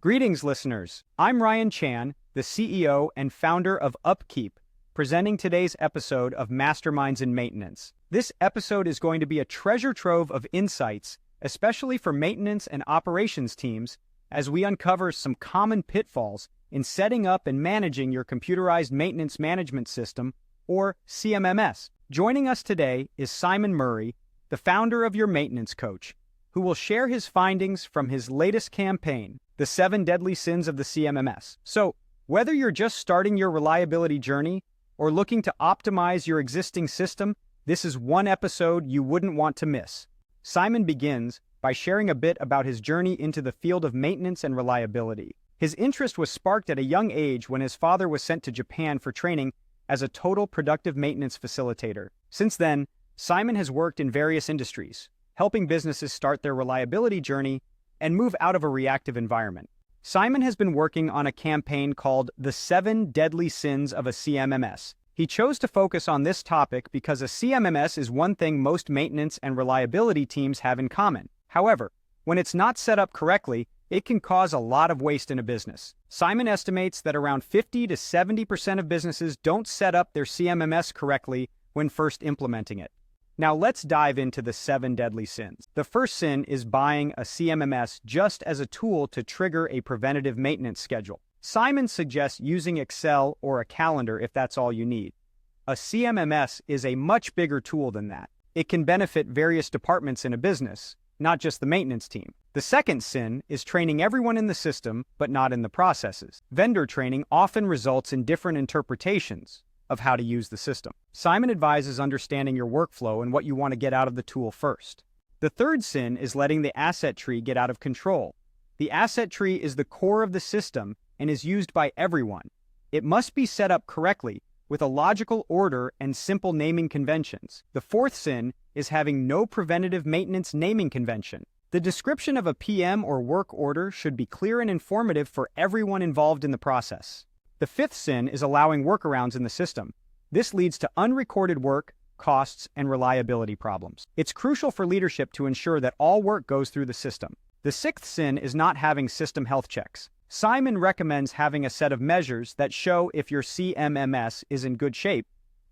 Greetings, listeners. I'm Ryan Chan, the CEO and founder of Upkeep, presenting today's episode of Masterminds in Maintenance. This episode is going to be a treasure trove of insights, especially for maintenance and operations teams, as we uncover some common pitfalls in setting up and managing your computerized maintenance management system, or CMMS. Joining us today is Simon Murray, the founder of Your Maintenance Coach, who will share his findings from his latest campaign, The 7 Deadly Sins of the CMMS. So, whether you're just starting your reliability journey or looking to optimize your existing system, this is one episode you wouldn't want to miss. Simon begins by sharing a bit about his journey into the field of maintenance and reliability. His interest was sparked at a young age when his father was sent to Japan for training as a total productive maintenance facilitator. Since then, Simon has worked in various industries, helping businesses start their reliability journey and move out of a reactive environment. Simon has been working on a campaign called The 7 Deadly Sins of a CMMS. He chose to focus on this topic because a CMMS is one thing most maintenance and reliability teams have in common. However, when it's not set up correctly, it can cause a lot of waste in a business. Simon estimates that around 50 to 70% of businesses don't set up their CMMS correctly when first implementing it. Now let's dive into the 7 deadly sins. The first sin is buying a CMMS just as a tool to trigger a preventative maintenance schedule. Simon suggests using Excel or a calendar if that's all you need. A CMMS is a much bigger tool than that. It can benefit various departments in a business, not just the maintenance team. The second sin is training everyone in the system, but not in the processes. Vendor training often results in different interpretations of how to use the system. Simon advises understanding your workflow and what you want to get out of the tool first. The third sin is letting the asset tree get out of control. The asset tree is the core of the system and is used by everyone. It must be set up correctly with a logical order and simple naming conventions. The fourth sin is having no preventative maintenance naming convention. The description of a PM or work order should be clear and informative for everyone involved in the process. The fifth sin is allowing workarounds in the system. This leads to unrecorded work, costs, and reliability problems. It's crucial for leadership to ensure that all work goes through the system. The sixth sin is not having system health checks. Simon recommends having a set of measures that show if your CMMS is in good shape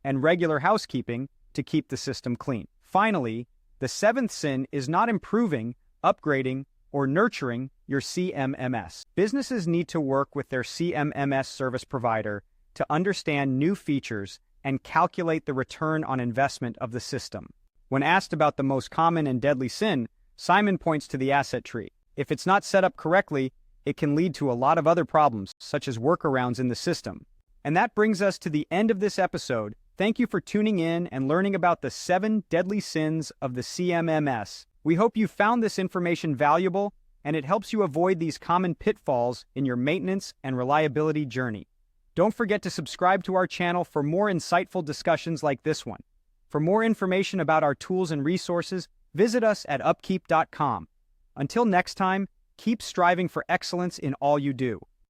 and regular housekeeping to keep the system clean. Finally, the seventh sin is not improving, upgrading, or nurturing your CMMS. Businesses need to work with their CMMS service provider to understand new features and calculate the return on investment of the system. When asked about the most common and deadly sin, Simon points to the asset tree. If it's not set up correctly, it can lead to a lot of other problems, such as workarounds in the system. And that brings us to the end of this episode. Thank you for tuning in and learning about the 7 deadly sins of the CMMS. We hope you found this information valuable and it helps you avoid these common pitfalls in your maintenance and reliability journey. Don't forget to subscribe to our channel for more insightful discussions like this one. For more information about our tools and resources, visit us at upkeep.com. Until next time, keep striving for excellence in all you do.